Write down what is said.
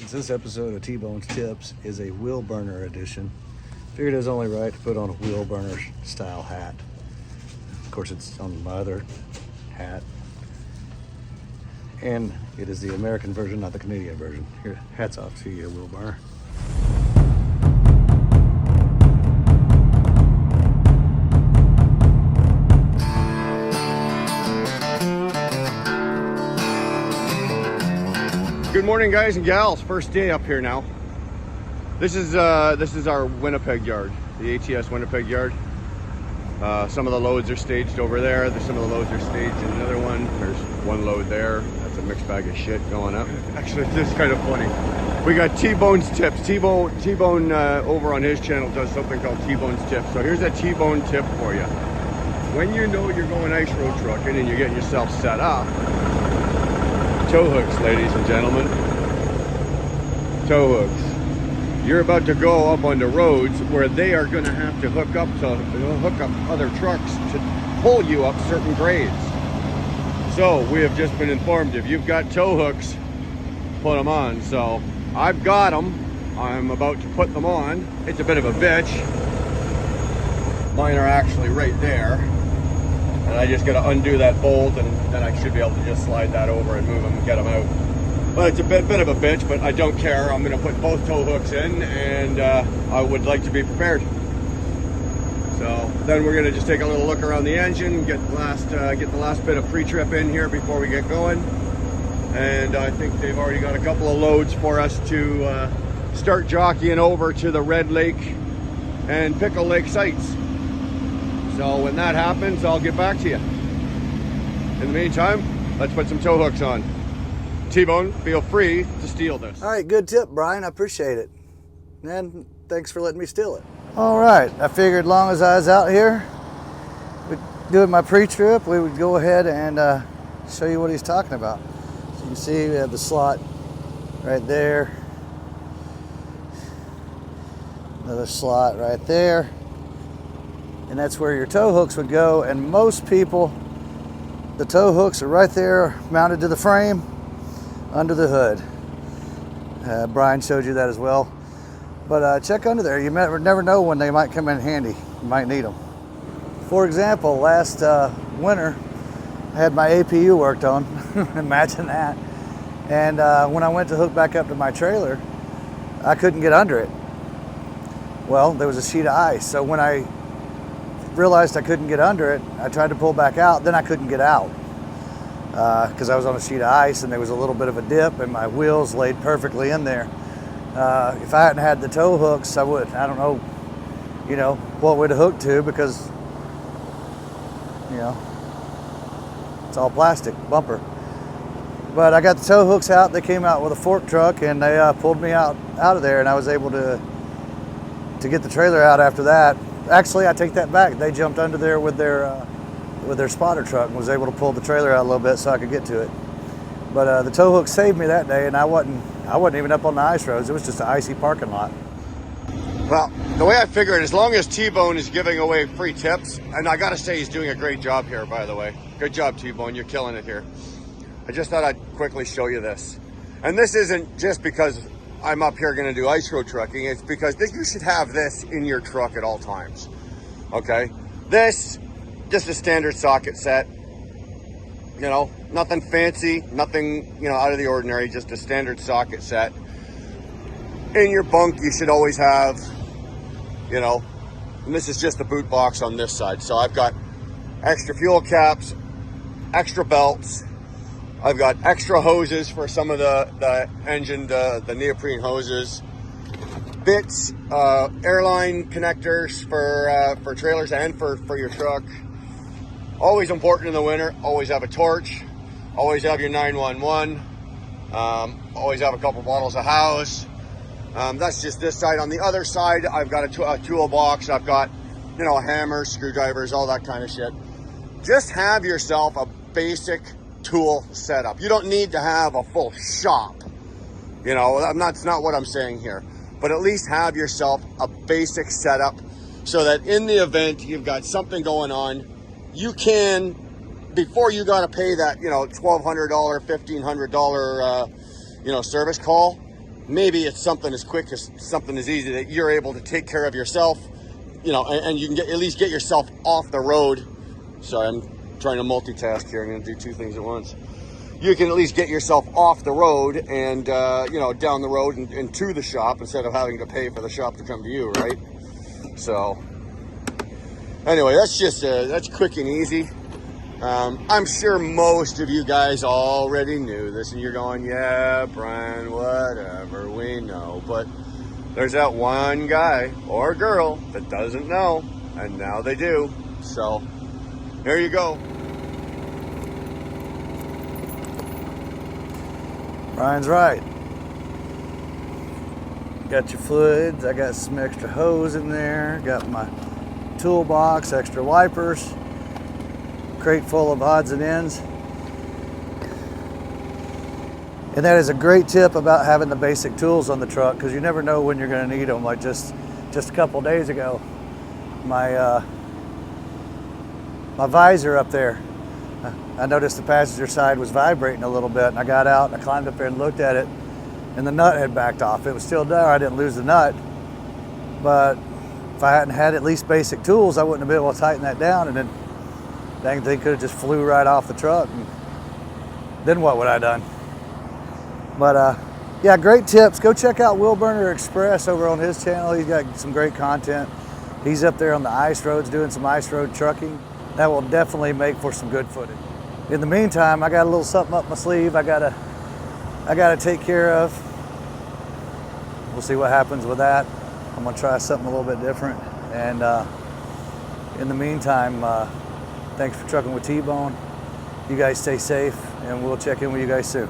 Since this episode of Tbones Tips is a Wheelburner edition, figured it was only right to put on a Wheelburner style hat. Of course, it's on my other hat. And it is the American version, not the Canadian version. Here, hats off to you, Wheelburner. Good morning, guys and gals. First day up here now. This is our Winnipeg yard, the ATS Winnipeg yard. Some of the loads are staged over there. Some of the loads are staged in another one. There's one load there. That's a mixed bag of shit going up. Actually, this is kind of funny. We got T-Bone's tips. Tbone over on his channel does something called T-Bone's tips. So here's a T-Bone tip for you. When you know you're going ice road trucking and you're getting yourself set up, tow hooks, ladies and gentlemen. Tow hooks. You're about to go up on the roads where they are going to have to hook up other trucks to pull you up certain grades. So we have just been informed, if you've got tow hooks, put them on. So I've got them. I'm about to put them on. It's a bit of a bitch. Mine are actually right there. And I just got to undo that bolt, and then I should be able to just slide that over and move them and get them out. But it's a bit of a bitch, but I don't care. I'm going to put both tow hooks in, and I would like to be prepared. So then we're going to just take a little look around the engine, get the last bit of pre-trip in here before we get going. And I think they've already got a couple of loads for us to start jockeying over to the Red Lake and Pickle Lake sites. So when that happens, I'll get back to you. In the meantime, let's put some tow hooks on. T-Bone, feel free to steal this. All right, good tip, Brian. I appreciate it. And thanks for letting me steal it. All right, I figured as long as I was out here doing my pre-trip, we would go ahead and show you what he's talking about. So you can see we have the slot right there. Another slot right there. And that's where your tow hooks would go. And most people, the tow hooks are right there mounted to the frame under the hood. Brian showed you that as well. But check under there. You never know when they might come in handy. You might need them. For example, last winter, I had my APU worked on. Imagine that. And when I went to hook back up to my trailer, I couldn't get under it. Well, there was a sheet of ice. So when I realized I couldn't get under it, I tried to pull back out, then I couldn't get out because I was on a sheet of ice and there was a little bit of a dip and my wheels laid perfectly in there. If I hadn't had the tow hooks, I don't know, what we'd have hooked to, because, it's all plastic, bumper. But I got the tow hooks out. They came out with a fork truck and they pulled me out of there, and I was able to get the trailer out after that. Actually, I take that back. They jumped under there with their spotter truck and was able to pull the trailer out a little bit so I could get to it. But the tow hook saved me that day, and I wasn't even up on the ice roads. It was just an icy parking lot. Well, the way I figure it, as long as T-Bone is giving away free tips, and I gotta say he's doing a great job here, by the way. Good job, T-Bone. You're killing it here. I just thought I'd quickly show you this. And this isn't just because I'm up here going to do ice road trucking. It's because you should have this in your truck at all times. Okay, this just a standard socket set. Nothing fancy, nothing out of the ordinary. Just a standard socket set. In your bunk, you should always have, and this is just the boot box on this side. So I've got extra fuel caps, extra belts. I've got extra hoses for some of the engine, the neoprene hoses, bits, airline connectors for trailers and for your truck. Always important in the winter. Always have a torch. Always have your 911. Always have a couple bottles of House. That's just this side. On the other side, I've got a toolbox. I've got hammers, screwdrivers, all that kind of shit. Just have yourself a basic tool setup. You don't need to have a full shop. That's not what I'm saying here. But at least have yourself a basic setup so that in the event you've got something going on, you can, before you got to pay that, $1,200, $1,500, service call, maybe it's something as quick as something as easy that you're able to take care of yourself, you know, and you can at least get yourself off the road. Sorry, I'm trying to multitask here. I'm going to do two things at once. You can at least get yourself off the road and, you know, down the road and to the shop instead of having to pay for the shop to come to you, right? So, anyway, that's just, that's quick and easy. I'm sure most of you guys already knew this and you're going, yeah, Brian, whatever, we know. But there's that one guy or girl that doesn't know, and now they do. So, here you go. Brian's right. Got your fluids. I got some extra hose in there. Got my toolbox, extra wipers, crate full of odds and ends. And that is a great tip about having the basic tools on the truck, because you never know when you're going to need them. Like just a couple days ago, my visor up there, I noticed the passenger side was vibrating a little bit, and I got out and I climbed up there and looked at it, and the nut had backed off. It was still there. I didn't lose the nut, but if I hadn't had at least basic tools, I wouldn't have been able to tighten that down, and then dang thing could have just flew right off the truck, and then what would I have done? But yeah, great tips. Go check out Wheelburner Express over on his channel. He's got some great content. He's up there on the ice roads doing some ice road trucking. That will definitely make for some good footage. In the meantime, I got a little something up my sleeve I gotta take care of. We'll see what happens with that. I'm gonna try something a little bit different. And in the meantime, thanks for trucking with Tbone. You guys stay safe, and we'll check in with you guys soon.